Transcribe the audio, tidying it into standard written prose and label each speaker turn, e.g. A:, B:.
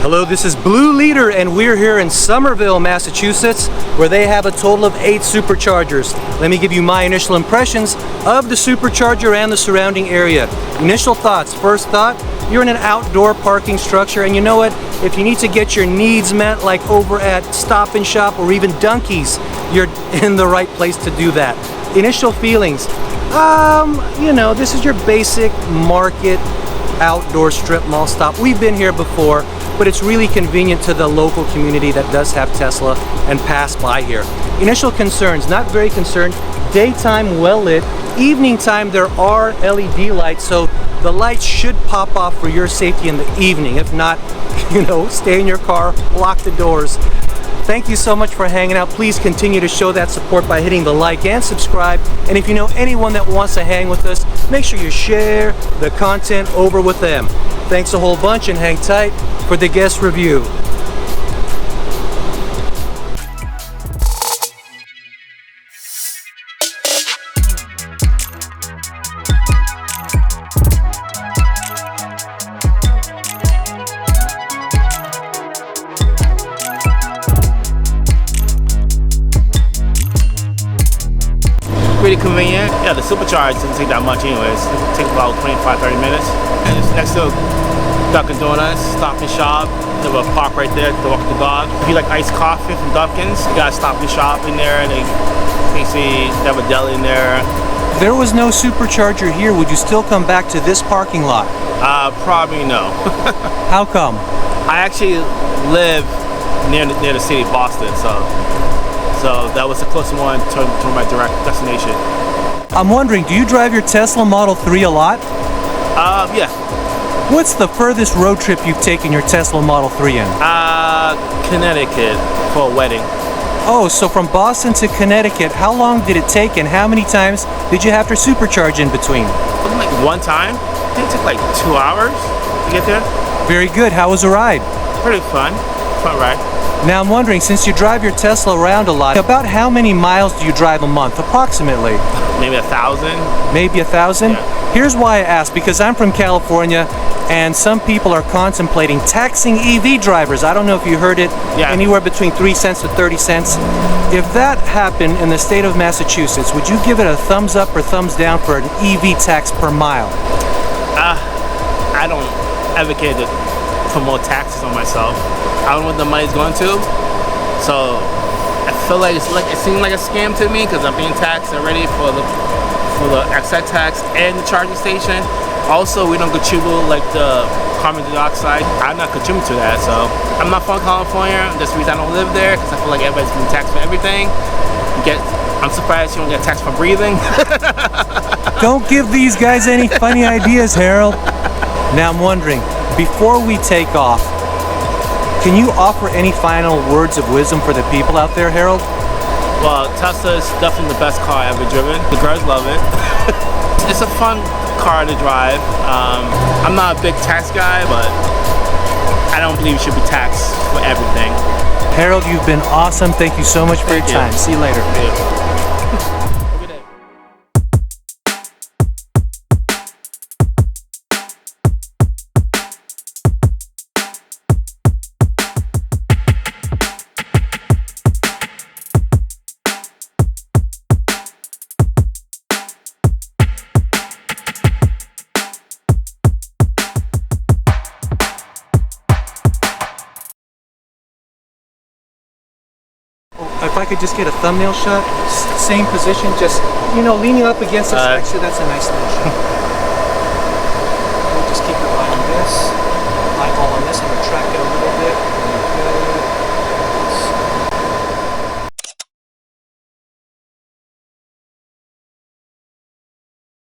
A: Hello, this is Blue Leader, and we're here in Somerville, Massachusetts, where they have a total of 8 superchargers. Let me give you my initial impressions of the supercharger and the surrounding area. Initial thoughts. First thought, you're in an outdoor parking structure, and you know what? If you need to get your needs met, like over at Stop Shop or even Dunkies, you're in the right place to do that. Initial feelings. You know, this is your basic market outdoor strip mall stop. We've been here before, but it's really convenient to the local community that does have Tesla and pass by here. Initial concerns, not very concerned. Daytime, well lit. Evening time, there are LED lights, so the lights should pop off for your safety in the evening. If not, you know, stay in your car, lock the doors. Thank you so much for hanging out. Please continue to show that support by hitting the like and subscribe. And if you know anyone that wants to hang with us, make sure you share the content over with them. Thanks a whole bunch, and hang tight for the guest review.
B: Pretty convenient. Yeah, the supercharge doesn't take that much anyways. It takes about 25-30 minutes. And it's next to Dunkin' Donuts, Stop and Shop. They have a park right there to walk the dog. If you like iced coffee from Dunkin's, you gotta Stop and Shop in there. They have a deli in there.
A: If there was no supercharger here, would you still come back to this parking lot?
B: Probably no.
A: How come?
B: I actually live near the city of Boston, so that was the closest one to my direct destination.
A: I'm wondering, do you drive your Tesla Model 3 a lot?
B: Yeah.
A: What's the furthest road trip you've taken your Tesla Model 3 in?
B: Connecticut for a wedding.
A: Oh, so from Boston to Connecticut, how long did it take, and how many times did you have to supercharge in between?
B: Like one time. I think it took like 2 hours to get there.
A: Very good. How was the ride?
B: Pretty fun. Fun ride.
A: Now I'm wondering, since you drive your Tesla around a lot, about how many miles do you drive a month, approximately?
B: Maybe 1,000.
A: Maybe 1,000?
B: Yeah.
A: Here's why I ask, because I'm from California, and some people are contemplating taxing EV drivers. I don't know if you heard it,
B: yeah.
A: Anywhere between 3 cents to 30 cents. If that happened in the state of Massachusetts, would you give it a thumbs up or thumbs down for an EV tax per mile?
B: I don't advocate it for more taxes on myself. I don't know what the money's going to, so I feel like it seems like a scam to me because I'm being taxed already for the excise tax and the charging station. Also, we don't contribute like the carbon dioxide. I'm not contributing to that, so I'm not from California. That's the reason I don't live there, because I feel like everybody's being taxed for everything. I'm surprised you don't get taxed for breathing.
A: Don't give these guys any funny ideas, Harold. Now I'm wondering, before we take off, can you offer any final words of wisdom for the people out there, Harold?
B: Well, Tesla is definitely the best car I've ever driven. The girls love it. It's a fun car to drive. I'm not a big tax guy, but I don't believe you should be taxed for everything.
A: Harold, you've been awesome. Thank you so much for your time. See you later.
B: Yeah.
A: If I could just get a thumbnail shot, same position, just, you know, leaning up against us. Actually, that's a nice little shot.